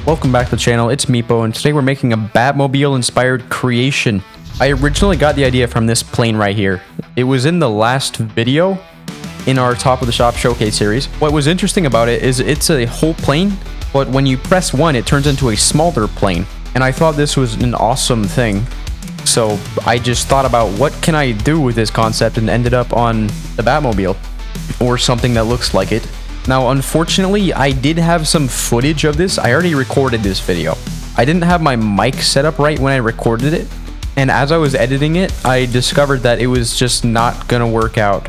Welcome back to the channel, it's Meepo, and today we're making a Batmobile inspired creation. I originally got the idea from this plane right here. It was in the last video in our top of the shop showcase series. What was interesting about it is it's a whole plane, but when you press one, it turns into a smaller plane. And I thought this was an awesome thing. So I just thought about what can I do with this concept and ended up on the Batmobile or something that looks like it. Now, unfortunately, I did have some footage of this. I already recorded this video. I didn't have my mic set up right when I recorded it. And as I was editing it, I discovered that it was just not gonna work out.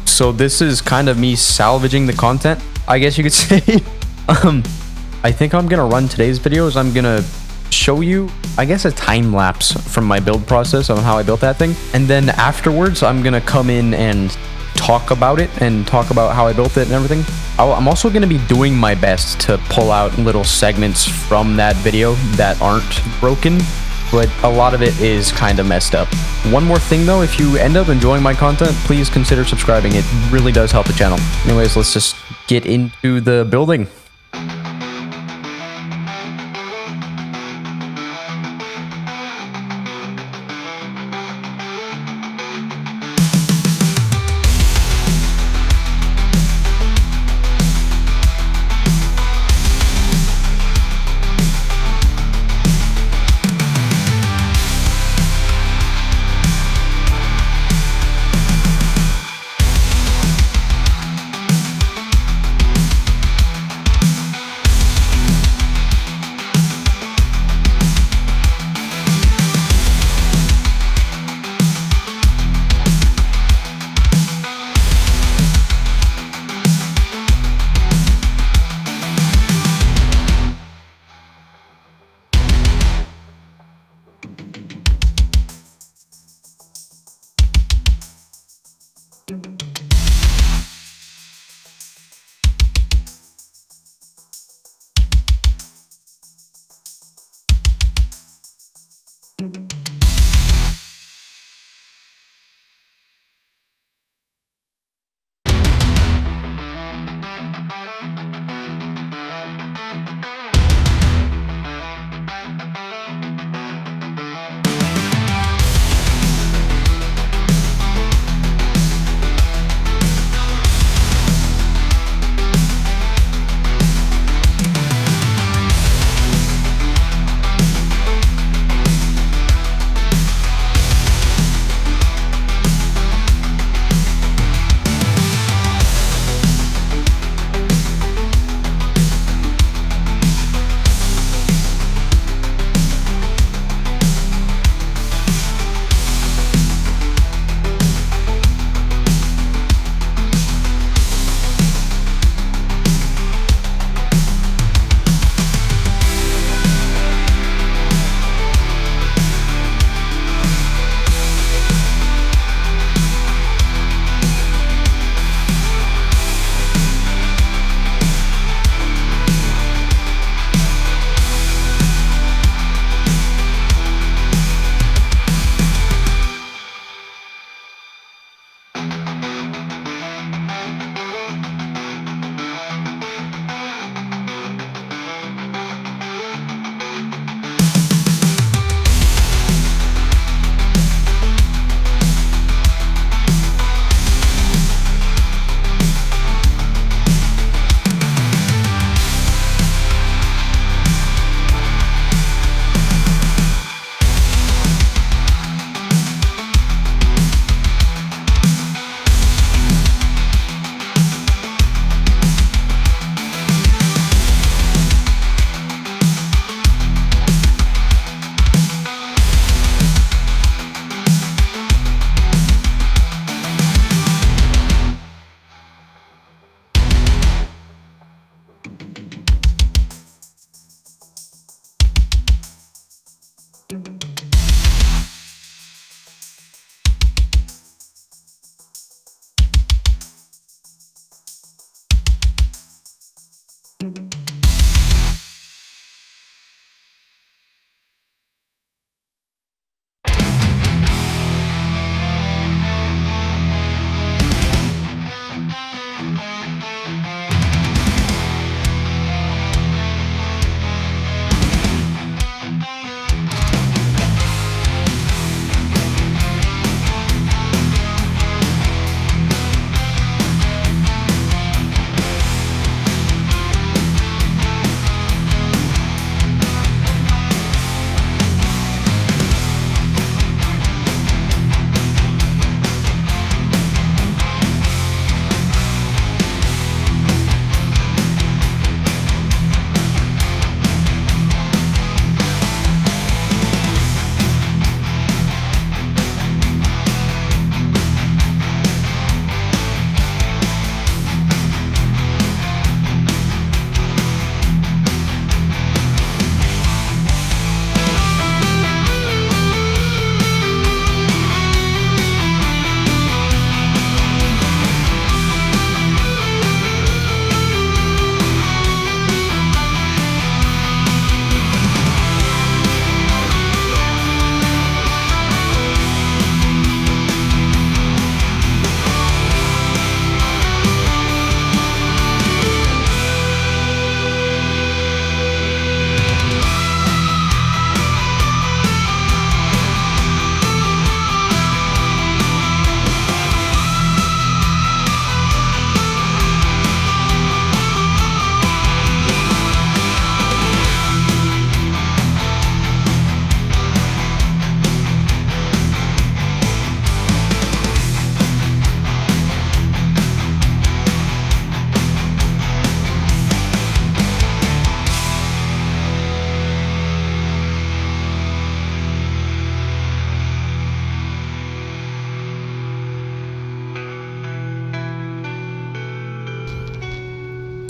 So this is kind of me salvaging the content, I guess you could say. I think I'm gonna run today's videos. I'm gonna show you, I guess, a time lapse from my build process on how I built that thing. And then afterwards, I'm gonna come in and talk about it and talk about how I built it and everything. I'm also going to be doing my best to pull out little segments from that video that aren't broken, but a lot of it is kind of messed up. One more thing though, if you end up enjoying my content, please consider subscribing. It really does help the channel. Anyways, let's just get into the building.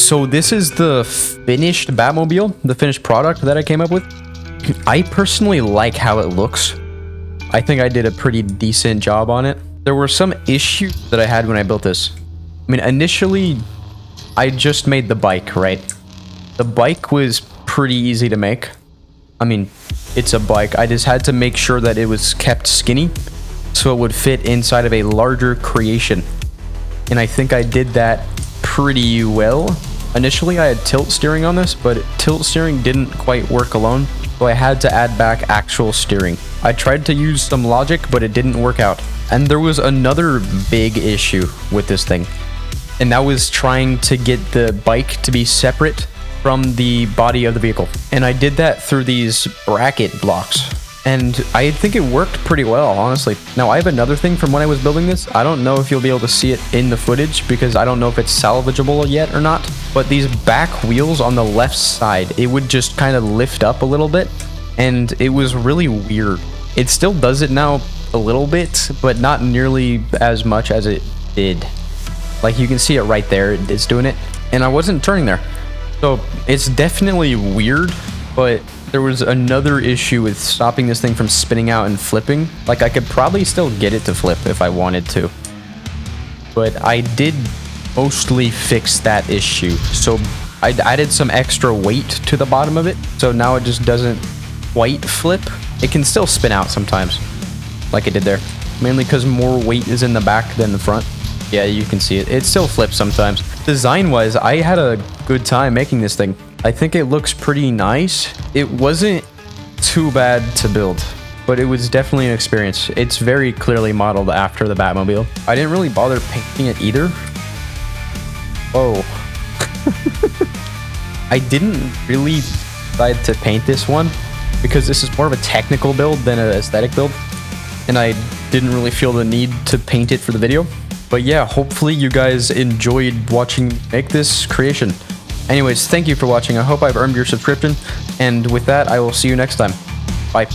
So this is the finished Batmobile, the finished product that I came up with. I personally like how it looks. I think I did a pretty decent job on it. There were some issues that I had when I built this. I mean, initially, I just made the bike, right? The bike was pretty easy to make. I mean, it's a bike. I just had to make sure that it was kept skinny so it would fit inside of a larger creation. And I think I did that pretty well. Initially, I had tilt steering on this, but tilt steering didn't quite work alone, so I had to add back actual steering. I tried to use some logic, but it didn't work out. And there was another big issue with this thing, and that was trying to get the bike to be separate from the body of the vehicle. And I did that through these bracket blocks. And I think it worked pretty well, honestly. Now, I have another thing from when I was building this. I don't know if you'll be able to see it in the footage because I don't know if it's salvageable yet or not. But these back wheels on the left side, it would just kind of lift up a little bit. And it was really weird. It still does it now a little bit, but not nearly as much as it did. Like, you can see it right there. It's doing it. And I wasn't turning there. So it's definitely weird, but there was another issue with stopping this thing from spinning out and flipping. Like, I could probably still get it to flip if I wanted to, but I did mostly fix that issue. So I added some extra weight to the bottom of it, so now it just doesn't quite flip. It can still spin out sometimes, like it did there, mainly because more weight is in the back than the front. Yeah, you can see it. It still flips sometimes. Design-wise, I had a good time making this thing. I think it looks pretty nice. It wasn't too bad to build, but it was definitely an experience. It's very clearly modeled after the Batmobile. I didn't really bother painting it either. Oh. I didn't really decide to paint this one because this is more of a technical build than an aesthetic build, and I didn't really feel the need to paint it for the video. But yeah, hopefully you guys enjoyed watching me make this creation. Anyways, thank you for watching. I hope I've earned your subscription. And with that, I will see you next time. Bye.